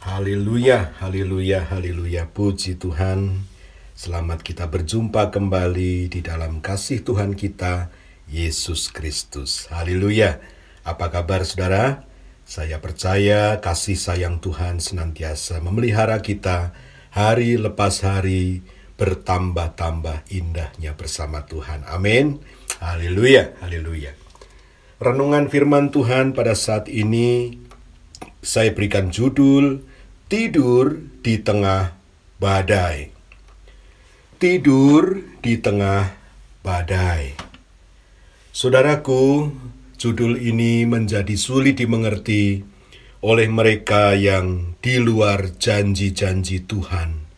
Haleluya, haleluya, haleluya. Puji Tuhan. Selamat kita berjumpa kembali di dalam kasih Tuhan kita, Yesus Kristus. Haleluya. Apa kabar saudara? Saya percaya kasih sayang Tuhan senantiasa memelihara kita hari lepas hari, bertambah-tambah indahnya bersama Tuhan. Amin. Haleluya, haleluya. Renungan firman Tuhan pada saat ini saya berikan judul Tidur di Tengah Badai. Tidur di tengah badai. Saudaraku, judul ini menjadi sulit dimengerti oleh mereka yang di luar janji-janji Tuhan.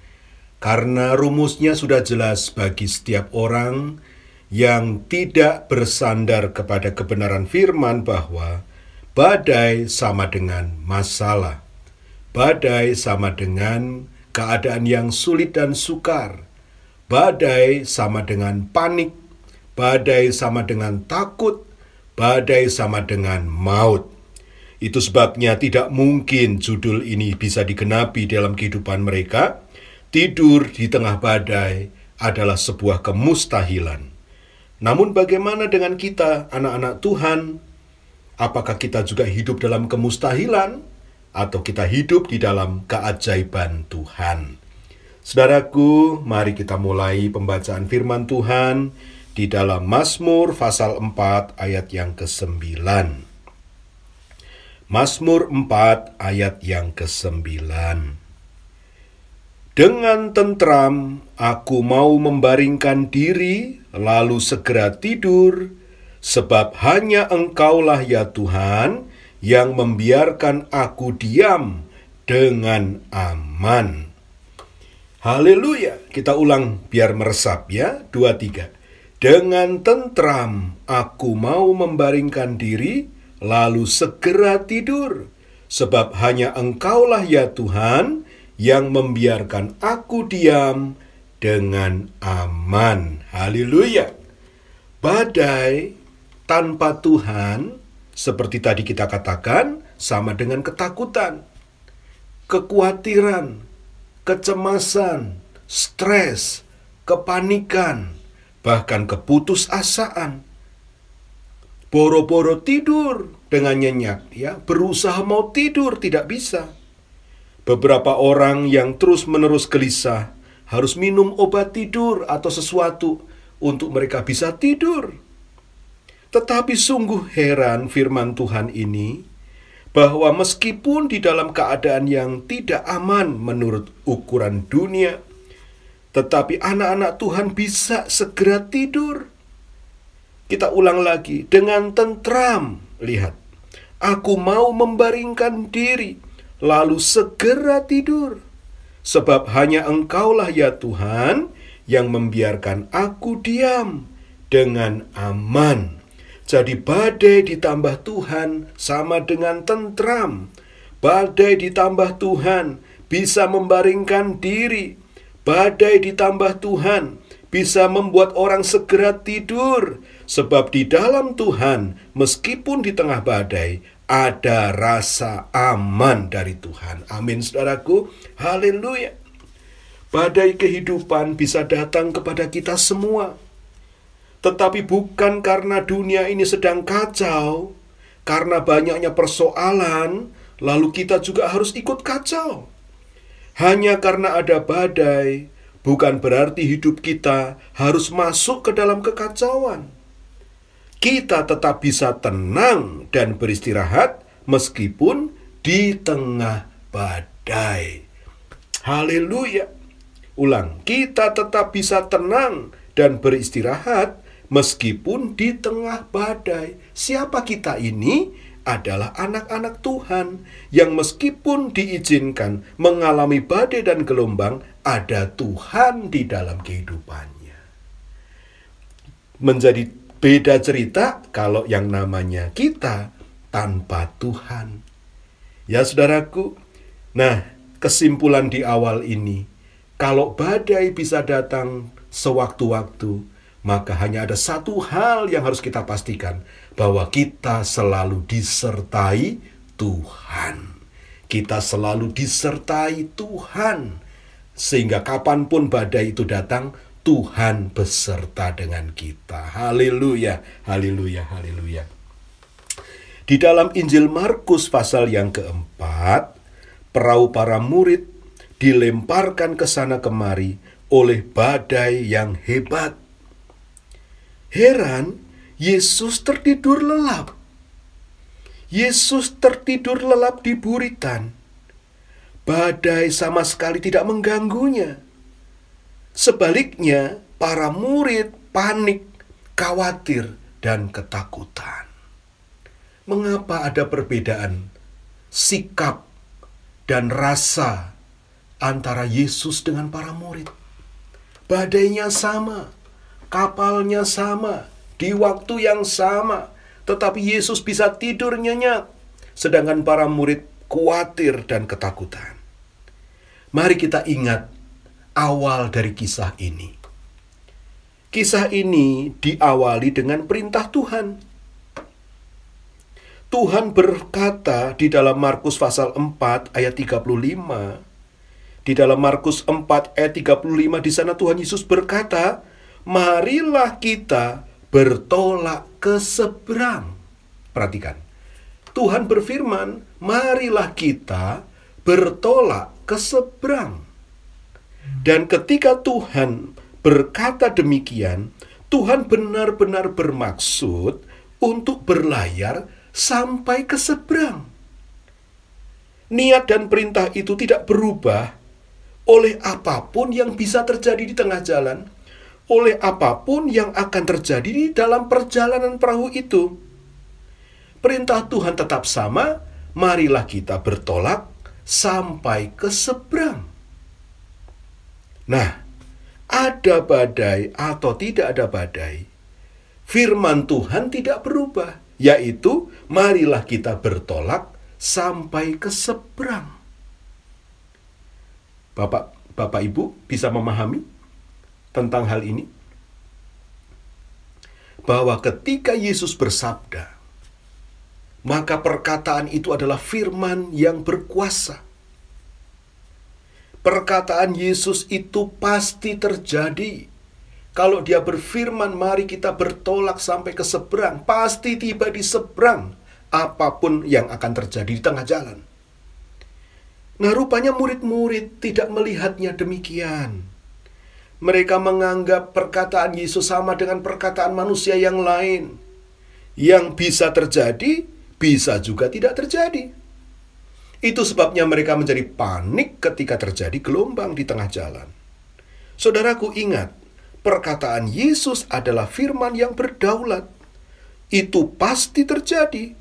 Karena rumusnya sudah jelas bagi setiap orang yang tidak bersandar kepada kebenaran firman bahwa badai sama dengan masalah. Badai sama dengan keadaan yang sulit dan sukar. Badai sama dengan panik. Badai sama dengan takut. Badai sama dengan maut. Itu sebabnya tidak mungkin judul ini bisa digenapi dalam kehidupan mereka. Tidur di tengah badai adalah sebuah kemustahilan. Namun bagaimana dengan kita, anak-anak Tuhan? Apakah kita juga hidup dalam kemustahilan? Atau kita hidup di dalam keajaiban Tuhan? Saudaraku, mari kita mulai pembacaan firman Tuhan di dalam Mazmur pasal 4 ayat yang ke-9. Mazmur 4 ayat yang ke-9. Dengan tentram aku mau membaringkan diri, lalu segera tidur, sebab hanya Engkaulah ya Tuhan, yang membiarkan aku diam dengan aman. Haleluya. Kita ulang biar meresap ya. 2, 3. Dengan tentram aku mau membaringkan diri, lalu segera tidur, sebab hanya Engkaulah ya Tuhan, yang membiarkan aku diam dengan aman. Haleluya. Badai tanpa Tuhan, seperti tadi kita katakan, sama dengan ketakutan, kekhawatiran, kecemasan, stres, kepanikan, bahkan keputusasaan. Boro-boro tidur dengan nyenyak, ya, berusaha mau tidur tidak bisa. Beberapa orang yang terus-menerus gelisah harus minum obat tidur atau sesuatu untuk mereka bisa tidur. Tetapi sungguh heran firman Tuhan ini, bahwa meskipun di dalam keadaan yang tidak aman menurut ukuran dunia, tetapi anak-anak Tuhan bisa segera tidur. Kita ulang lagi, dengan tentram, lihat, aku mau membaringkan diri, lalu segera tidur, sebab hanya Engkaulah ya Tuhan, yang membiarkan aku diam dengan aman. Jadi badai ditambah Tuhan sama dengan tentram. Badai ditambah Tuhan bisa membaringkan diri. Badai ditambah Tuhan bisa membuat orang segera tidur. Sebab di dalam Tuhan, meskipun di tengah badai, ada rasa aman dari Tuhan. Amin, saudaraku. Haleluya. Badai kehidupan bisa datang kepada kita semua. Tetapi bukan karena dunia ini sedang kacau, karena banyaknya persoalan, lalu kita juga harus ikut kacau. Hanya karena ada badai, bukan berarti hidup kita harus masuk ke dalam kekacauan. Kita tetap bisa tenang dan beristirahat meskipun di tengah badai. Haleluya. Ulang, kita tetap bisa tenang dan beristirahat meskipun di tengah badai. Siapa kita ini? Adalah anak-anak Tuhan yang meskipun diizinkan mengalami badai dan gelombang, ada Tuhan di dalam kehidupannya. Menjadi beda cerita kalau yang namanya kita tanpa Tuhan. Ya saudaraku, nah kesimpulan di awal ini, kalau badai bisa datang sewaktu-waktu, maka hanya ada satu hal yang harus kita pastikan, bahwa kita selalu disertai Tuhan. Kita selalu disertai Tuhan, sehingga kapanpun badai itu datang, Tuhan beserta dengan kita. Haleluya, haleluya, haleluya. Di dalam Injil Markus pasal yang keempat, perahu para murid dilemparkan ke sana kemari oleh badai yang hebat. Heran, Yesus tertidur lelap. Yesus tertidur lelap di buritan. Badai sama sekali tidak mengganggunya. Sebaliknya, para murid panik, khawatir, dan ketakutan. Mengapa ada perbedaan sikap dan rasa antara Yesus dengan para murid? Badainya sama, kapalnya sama, di waktu yang sama, tetapi Yesus bisa tidur nyenyak, sedangkan para murid khawatir dan ketakutan. Mari kita ingat awal dari kisah ini. Kisah ini diawali dengan perintah Tuhan. Tuhan berkata di dalam Markus pasal 4 ayat 35. Di dalam Markus 4 ayat 35, di sana Tuhan Yesus berkata, marilah kita bertolak ke seberang. Perhatikan, Tuhan berfirman, marilah kita bertolak ke seberang. Dan ketika Tuhan berkata demikian, Tuhan benar-benar bermaksud untuk berlayar sampai ke seberang. Niat dan perintah itu tidak berubah oleh apapun yang bisa terjadi di tengah jalan, oleh apapun yang akan terjadi di dalam perjalanan perahu itu. Perintah Tuhan tetap sama, marilah kita bertolak sampai ke seberang. Nah, ada badai atau tidak ada badai, firman Tuhan tidak berubah, yaitu marilah kita bertolak sampai ke seberang. Bapak Ibu bisa memahami tentang hal ini? Bahwa ketika Yesus bersabda, maka perkataan itu adalah firman yang berkuasa. Perkataan Yesus itu pasti terjadi. Kalau dia berfirman, mari kita bertolak sampai ke seberang, pasti tiba di seberang, apapun yang akan terjadi di tengah jalan. Nah, rupanya murid-murid tidak melihatnya demikian. Mereka menganggap perkataan Yesus sama dengan perkataan manusia yang lain. Yang bisa terjadi, bisa juga tidak terjadi. Itu sebabnya mereka menjadi panik ketika terjadi gelombang di tengah jalan. Saudaraku, ingat, perkataan Yesus adalah firman yang berdaulat. Itu pasti terjadi.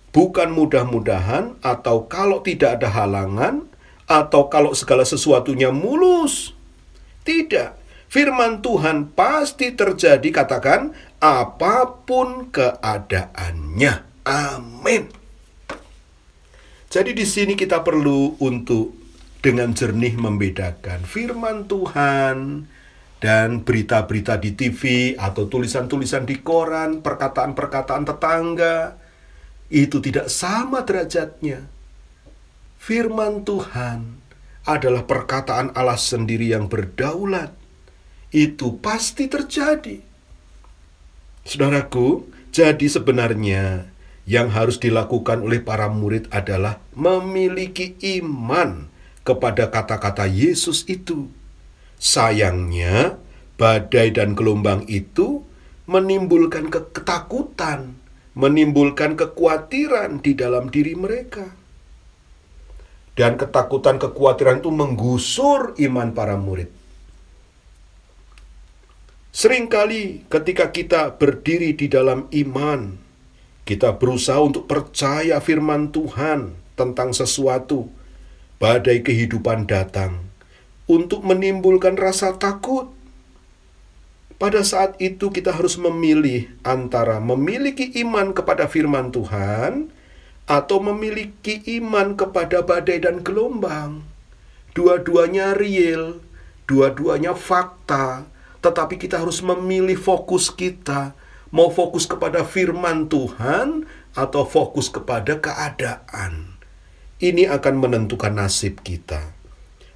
Bukan mudah-mudahan, atau kalau tidak ada halangan, atau kalau segala sesuatunya mulus. Tidak. Firman Tuhan pasti terjadi, katakan, apapun keadaannya. Amin. Jadi di sini kita perlu untuk dengan jernih membedakan firman Tuhan dan berita-berita di TV atau tulisan-tulisan di koran, perkataan-perkataan tetangga. Itu tidak sama derajatnya. Firman Tuhan adalah perkataan Allah sendiri yang berdaulat. Itu pasti terjadi. Saudaraku, jadi sebenarnya yang harus dilakukan oleh para murid adalah memiliki iman kepada kata-kata Yesus itu. Sayangnya, badai dan gelombang itu menimbulkan ketakutan, menimbulkan kekhawatiran di dalam diri mereka. Dan ketakutan, kekhawatiran itu menggusur iman para murid. Seringkali ketika kita berdiri di dalam iman, kita berusaha untuk percaya firman Tuhan tentang sesuatu, badai kehidupan datang untuk menimbulkan rasa takut. Pada saat itu kita harus memilih antara memiliki iman kepada firman Tuhan atau memiliki iman kepada badai dan gelombang. Dua-duanya real, dua-duanya fakta, tetapi kita harus memilih fokus kita. Mau fokus kepada firman Tuhan atau fokus kepada keadaan. ini akan menentukan nasib kita.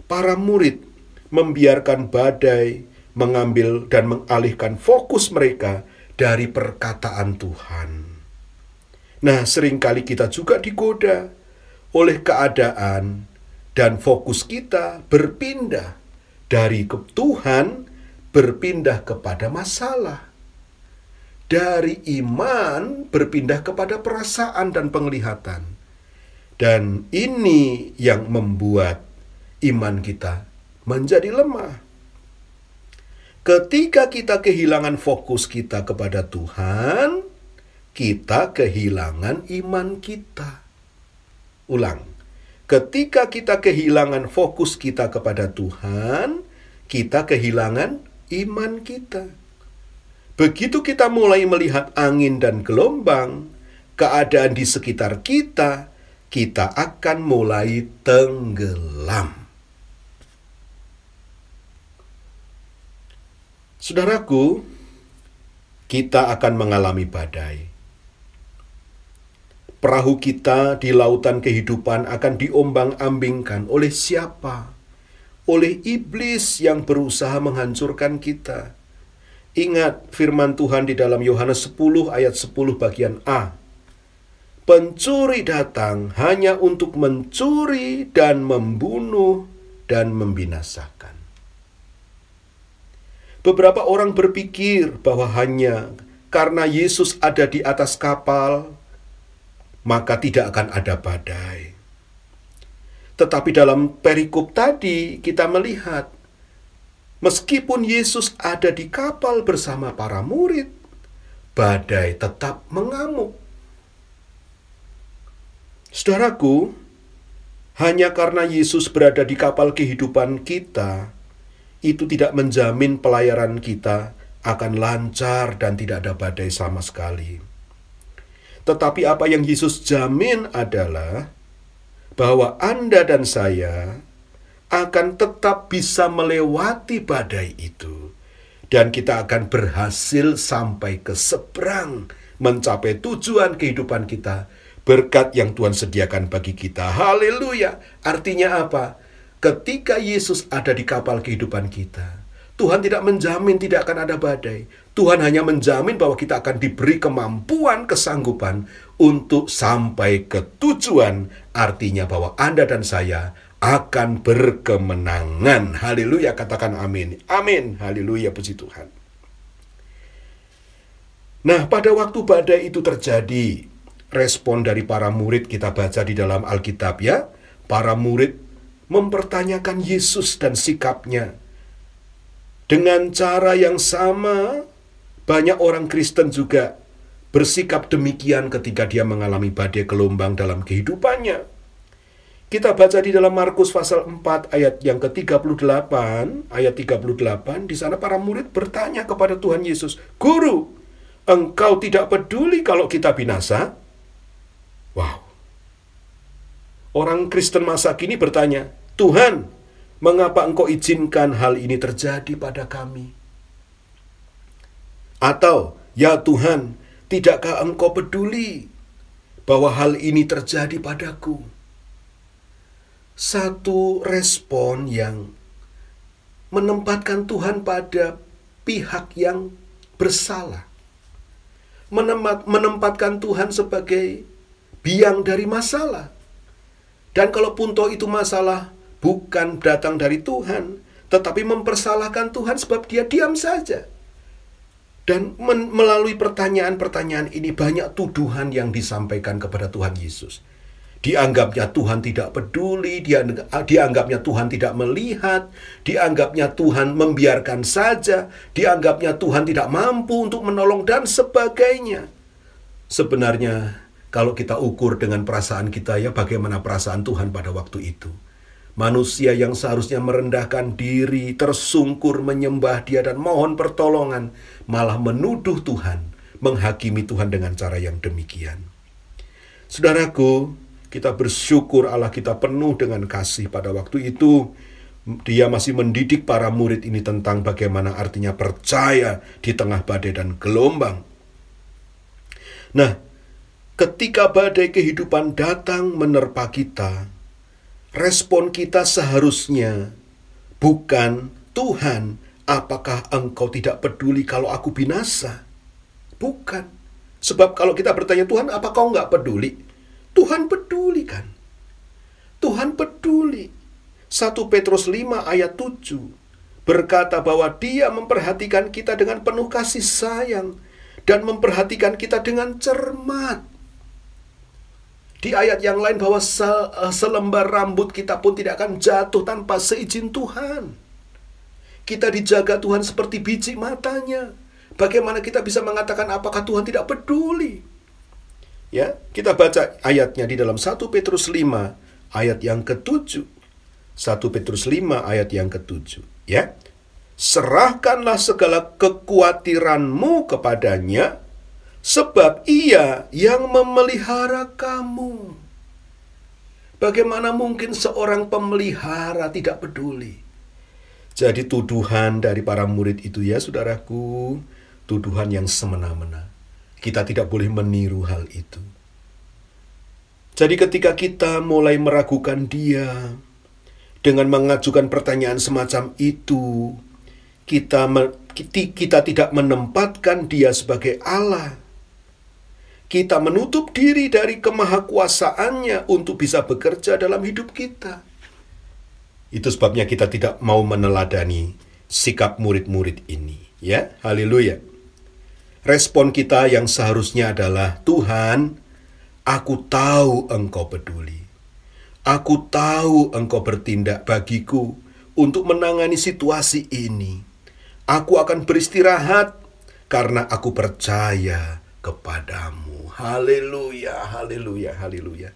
Para murid membiarkan badai mengambil dan mengalihkan fokus mereka dari perkataan Tuhan. Nah, seringkali kita juga digoda oleh keadaan dan fokus kita berpindah dari Tuhan berpindah kepada masalah. Dari iman berpindah kepada perasaan dan penglihatan. Dan ini yang membuat iman kita menjadi lemah. Ketika kita kehilangan fokus kita kepada Tuhan, kita kehilangan iman kita. Ulang. Ketika kita kehilangan fokus kita kepada Tuhan, kita kehilangan iman kita. Begitu kita mulai melihat angin dan gelombang, keadaan di sekitar kita, kita akan mulai tenggelam. Saudaraku, kita akan mengalami badai. Perahu kita di lautan kehidupan akan diombang-ambingkan oleh siapa? Oleh iblis yang berusaha menghancurkan kita. Ingat firman Tuhan di dalam Yohanes 10 ayat 10 bagian A. Pencuri datang hanya untuk mencuri dan membunuh dan membinasakan. Beberapa orang berpikir bahwa hanya karena Yesus ada di atas kapal, maka tidak akan ada badai. Tetapi dalam perikop tadi kita melihat, meskipun Yesus ada di kapal bersama para murid, badai tetap mengamuk. Saudaraku, hanya karena Yesus berada di kapal kehidupan kita, itu tidak menjamin pelayaran kita akan lancar dan tidak ada badai sama sekali. Tetapi apa yang Yesus jamin adalah bahwa Anda dan saya akan tetap bisa melewati badai itu. Dan kita akan berhasil sampai ke seberang, mencapai tujuan kehidupan kita, berkat yang Tuhan sediakan bagi kita. Haleluya! Artinya apa? Ketika Yesus ada di kapal kehidupan kita, Tuhan tidak menjamin tidak akan ada badai. Tuhan hanya menjamin bahwa kita akan diberi kemampuan, kesanggupan untuk sampai ke tujuan. Artinya bahwa Anda dan saya akan berkemenangan. Haleluya, katakan amin. Amin, haleluya, puji Tuhan. Nah, pada waktu badai itu terjadi, respon dari para murid kita baca di dalam Alkitab ya. Para murid mempertanyakan Yesus dan sikapnya. Dengan cara yang sama, banyak orang Kristen juga bersikap demikian ketika dia mengalami badai gelombang dalam kehidupannya. Kita baca di dalam Markus pasal 4 ayat yang ke-38, ayat 38, di sana para murid bertanya kepada Tuhan Yesus, "Guru, Engkau tidak peduli kalau kita binasa?" Wow. Orang Kristen masa kini bertanya, "Tuhan, mengapa Engkau izinkan hal ini terjadi pada kami?" Atau, "Ya Tuhan, tidakkah Engkau peduli bahwa hal ini terjadi padaku?" Satu respon yang menempatkan Tuhan pada pihak yang bersalah. Menempatkan Tuhan sebagai biang dari masalah. Dan kalaupun toh itu masalah bukan datang dari Tuhan, tetapi mempersalahkan Tuhan sebab dia diam saja. Dan melalui pertanyaan-pertanyaan ini banyak tuduhan yang disampaikan kepada Tuhan Yesus. Dianggapnya Tuhan tidak peduli, dianggapnya Tuhan tidak melihat, dianggapnya Tuhan membiarkan saja, dianggapnya Tuhan tidak mampu untuk menolong, dan sebagainya. Sebenarnya, kalau kita ukur dengan perasaan kita ya, bagaimana perasaan Tuhan pada waktu itu. Manusia yang seharusnya merendahkan diri, tersungkur menyembah Dia dan mohon pertolongan, malah menuduh Tuhan, menghakimi Tuhan dengan cara yang demikian. Saudaraku, kita bersyukur Allah kita penuh dengan kasih pada waktu itu. Dia masih mendidik para murid ini tentang bagaimana artinya percaya di tengah badai dan gelombang. Nah, ketika badai kehidupan datang menerpa kita, Respon kita seharusnya bukan, Tuhan, apakah Engkau tidak peduli kalau aku binasa? Bukan. Sebab kalau kita bertanya, Tuhan, apa Kau nggak peduli? Tuhan peduli kan? Tuhan peduli. 1 Petrus 5 ayat 7 berkata bahwa Dia memperhatikan kita dengan penuh kasih sayang dan memperhatikan kita dengan cermat. Di ayat yang lain bahwa selembar rambut kita pun tidak akan jatuh tanpa seizin Tuhan. Kita dijaga Tuhan seperti biji matanya. Bagaimana kita bisa mengatakan apakah Tuhan tidak peduli? Ya, kita baca ayatnya di dalam 1 Petrus 5 ayat yang ke-7. 1 Petrus 5 ayat yang ke-7, ya. Serahkanlah segala kekhawatiranmu kepadanya, sebab Ia yang memelihara kamu. Bagaimana mungkin seorang pemelihara tidak peduli? Jadi tuduhan dari para murid itu, ya saudaraku, tuduhan yang semena-mena. Kita tidak boleh meniru hal itu. Jadi ketika kita mulai meragukan Dia dengan mengajukan pertanyaan semacam itu, kita tidak menempatkan Dia sebagai Allah. Kita menutup diri dari kemahakuasaannya untuk bisa bekerja dalam hidup kita. Itu sebabnya kita tidak mau meneladani sikap murid-murid ini, ya. Haleluya. Respon kita yang seharusnya adalah, Tuhan, aku tahu Engkau peduli. Aku tahu Engkau bertindak bagiku untuk menangani situasi ini. Aku akan beristirahat karena aku percaya kepadamu. Haleluya, haleluya, haleluya.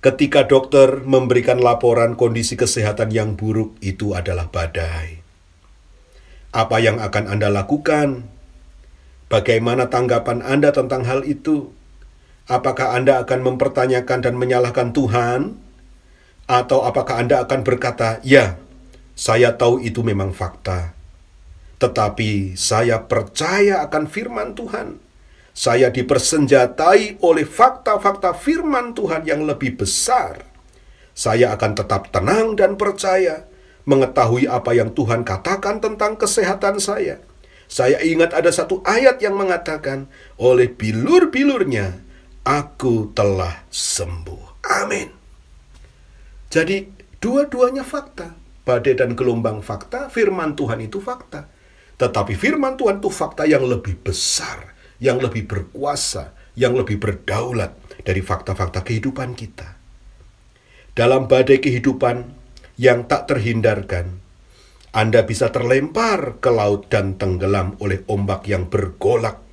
Ketika dokter memberikan laporan kondisi kesehatan yang buruk, itu adalah badai. Apa yang akan Anda lakukan? Bagaimana tanggapan Anda tentang hal itu? Apakah Anda akan mempertanyakan dan menyalahkan Tuhan? Atau apakah Anda akan berkata, ya, saya tahu itu memang fakta, tetapi saya percaya akan firman Tuhan. Saya dipersenjatai oleh fakta-fakta firman Tuhan yang lebih besar. Saya akan tetap tenang dan percaya, mengetahui apa yang Tuhan katakan tentang kesehatan saya. Saya ingat ada satu ayat yang mengatakan, oleh bilur-bilurnya, aku telah sembuh. Amin. Jadi, dua-duanya fakta. Badai dan gelombang fakta, firman Tuhan itu fakta. Tetapi firman Tuhan itu fakta yang lebih besar, yang lebih berkuasa, yang lebih berdaulat dari fakta-fakta kehidupan kita. Dalam badai kehidupan yang tak terhindarkan, Anda bisa terlempar ke laut dan tenggelam oleh ombak yang bergolak.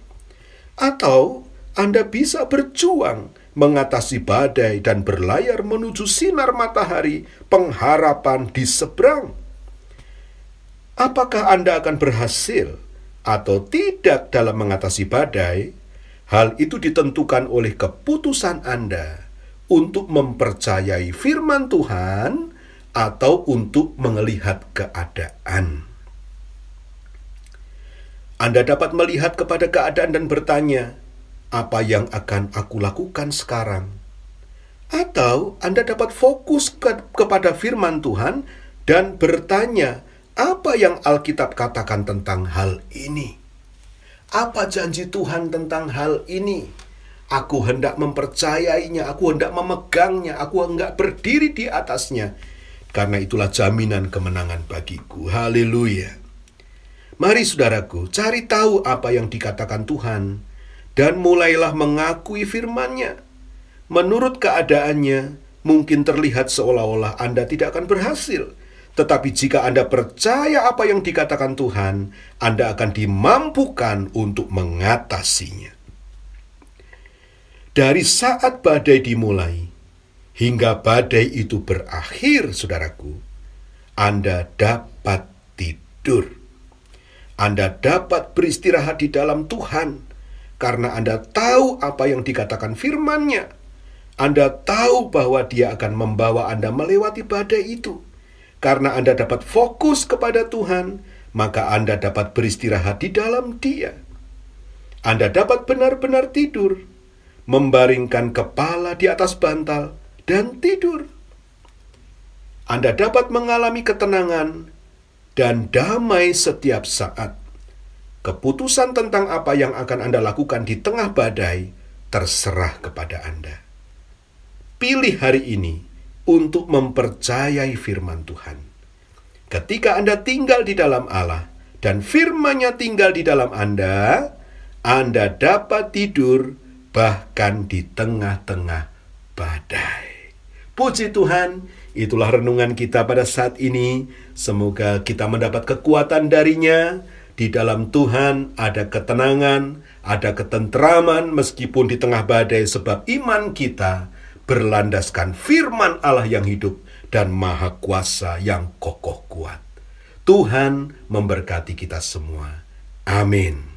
Atau Anda bisa berjuang mengatasi badai dan berlayar menuju sinar matahari pengharapan di seberang. Apakah Anda akan berhasil atau tidak dalam mengatasi badai? Hal itu ditentukan oleh keputusan Anda untuk mempercayai firman Tuhan atau untuk melihat keadaan. Anda dapat melihat kepada keadaan dan bertanya, apa yang akan aku lakukan sekarang? Atau Anda dapat fokus kepada firman Tuhan dan bertanya, apa yang Alkitab katakan tentang hal ini? Apa janji Tuhan tentang hal ini? Aku hendak mempercayainya, aku hendak memegangnya, aku hendak berdiri di atasnya. Karena itulah jaminan kemenangan bagiku. Haleluya. Mari saudaraku, cari tahu apa yang dikatakan Tuhan dan mulailah mengakui firman-Nya. Menurut keadaannya, mungkin terlihat seolah-olah Anda tidak akan berhasil. Tetapi jika Anda percaya apa yang dikatakan Tuhan, Anda akan dimampukan untuk mengatasinya. Dari saat badai dimulai hingga badai itu berakhir, saudaraku, Anda dapat tidur. Anda dapat beristirahat di dalam Tuhan, karena Anda tahu apa yang dikatakan firman-Nya. Anda tahu bahwa Dia akan membawa Anda melewati badai itu. Karena Anda dapat fokus kepada Tuhan, maka Anda dapat beristirahat di dalam Dia. Anda dapat benar-benar tidur, membaringkan kepala di atas bantal, dan tidur. Anda dapat mengalami ketenangan dan damai setiap saat. Keputusan tentang apa yang akan Anda lakukan di tengah badai terserah kepada Anda. Pilih hari ini untuk mempercayai firman Tuhan. Ketika Anda tinggal di dalam Allah dan firman-Nya tinggal di dalam Anda dapat tidur bahkan di tengah-tengah badai. Puji Tuhan, itulah renungan kita pada saat ini. Semoga kita mendapat kekuatan darinya. Di dalam Tuhan ada ketenangan, ada ketentraman meskipun di tengah badai, sebab iman kita berlandaskan firman Allah yang hidup dan maha kuasa yang kokoh kuat. Tuhan memberkati kita semua. Amin.